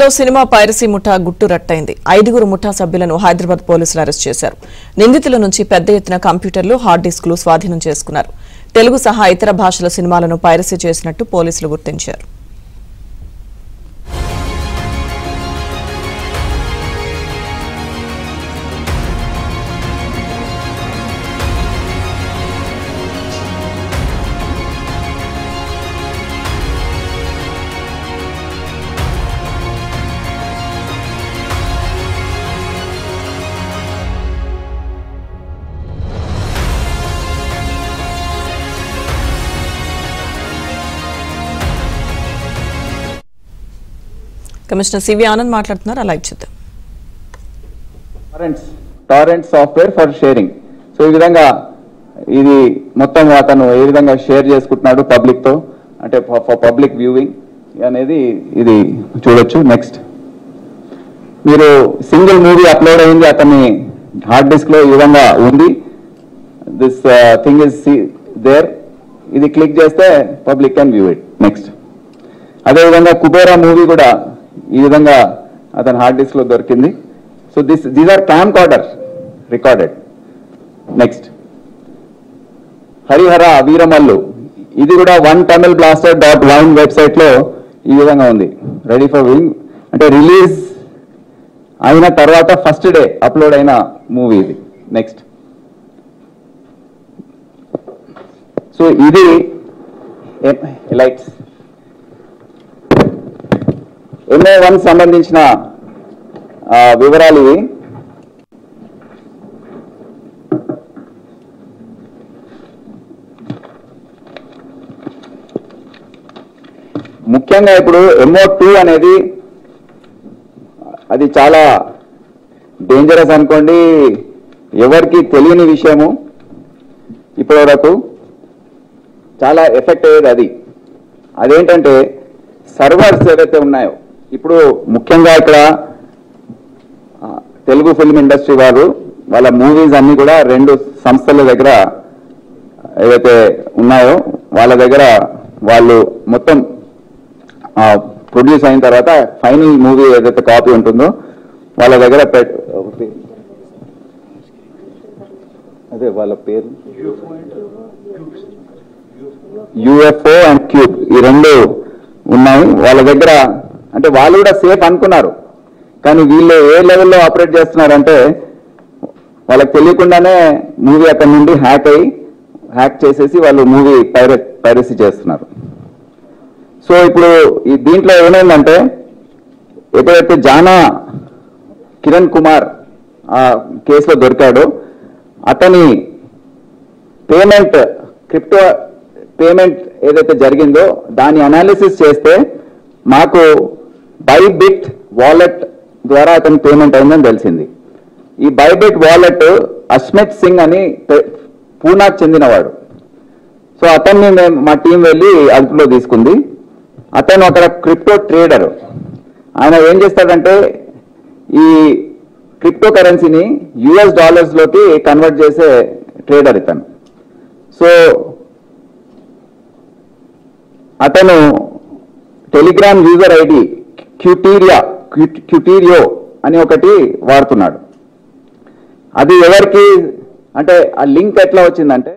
హైదరాబాద్ లో cinema piracy ముఠా గుట్టు రట్టయింది. 5గురు ముఠా సభ్యులను హైదరాబాద్ పోలీసులు అరెస్ట్ చేశారు. నిందితుల నుంచి పెద్ద ఎత్తున కంప్యూటర్లు, హార్డ్ డిస్కులు స్వాధీనం చేసుకున్నారు. తెలుగు సహా ఇతర భాషల సినిమాలను పైరసీ చేసినట్టు పోలీసులు గుర్తించారు. కమిషనర్ సివి ఆనంద్ మాట్లాడుతున్నారు. లైవ్ చూద్దాం. Torrent software for sharing. So ఈ విధంగా ఇది మొత్తం అతను ఏ విధంగా షేర్ చేసుకుంటున్నాడు పబ్లిక్ తో, అంటే ఫర్ పబ్లిక్ వ్యూవింగ్ అనేది ఇది చూడొచ్చు. నెక్స్ట్ మీరు సింగిల్ మూవీ అప్లోడ్ అయింది అతని హార్డ్ డిస్క్ లో ఈ విధంగా ఉంది. This thing is there. ఇది క్లిక్ చేస్తే public can view it. Next అదేవిధంగా కుబేరా మూవీ కూడా ఈ విధంగా అతని హార్డ్ డిస్క్ లో దొరికింది. So these are camcorder recorded. Next Hari Hara Veera Mallu, ఇది కూడా OneTamilBlaster.wine వెబ్సైట్ లో ఈ విధంగా ఉంది, రెడీ ఫర్ వ్యూయింగ్. అంటే రిలీజ్ అయిన తర్వాత ఫస్ట్ డే అప్లోడ్ అయిన మూవీ ఇది. నెక్స్ట్ సో ఇది లైట్స్ MA1 సంబంధించిన వివరాలు ఇవి. ముఖ్యంగా ఇప్పుడు MO2 అనేది అది చాలా డేంజరస్ అనుకోండి, ఎవరికి తెలియని విషయము. ఇప్పటి వరకు చాలా ఎఫెక్ట్ అయ్యేది అదేంటంటే సర్వర్స్ ఏవైతే ఉన్నాయో, ఇప్పుడు ముఖ్యంగా ఇక్కడ తెలుగు ఫిల్మ్ ఇండస్ట్రీ వారు వాళ్ళ మూవీస్ అన్ని కూడా 2 సంస్థల దగ్గర ఏవైతే ఉన్నాయో వాళ్ళ దగ్గర వాళ్ళు మొత్తం ప్రొడ్యూస్ అయిన తర్వాత ఫైనల్ మూవీ ఏదైతే కాపీ ఉంటుందో వాళ్ళ దగ్గర అదే వాళ్ళ పేరు UFO అండ్ క్యూబ్, ఈ 2 ఉన్నాయి వాళ్ళ దగ్గర. అంటే వాళ్ళు కూడా సేఫ్ అనుకున్నారు, కానీ వీళ్ళు ఏ లెవెల్లో ఆపరేట్ చేస్తున్నారంటే వాళ్ళకి తెలియకుండానే మూవీ అక్కడి నుండి హ్యాక్ చేసేసి వాళ్ళు మూవీ పైరసీ చేస్తున్నారు. సో ఇప్పుడు ఈ దీంట్లో ఏమైందంటే ఎప్పుడైతే జానా కిరణ్ కుమార్ ఆ కేసులో దొరికాడో అతని క్రిప్టో పేమెంట్ ఏదైతే జరిగిందో దాని అనాలిసిస్ చేస్తే మాకు బైబిట్ వాలెట్ ద్వారా అతని పేమెంట్ అయిందని తెలిసింది. ఈ బైబిట్ వాలెట్ అస్మిత్ సింగ్ అని పూనాకు చెందినవాడు. సో అతన్ని మా టీం వెళ్ళి అదుపులో తీసుకుంది. అతను అక్కడ క్రిప్టో ట్రేడర్. ఆయన ఏం చేస్తాడంటే ఈ క్రిప్టో కరెన్సీని US డాలర్స్ లోకి కన్వర్ట్ చేసే ట్రేడర్ ఇతను. సో అతను టెలిగ్రామ్ యూజర్ ఐడి క్యూటీరియో అని ఒకటి వాడుతున్నాడు. అది ఎవరికి అంటే ఆ లింక్ ఎట్లా వచ్చిందంటే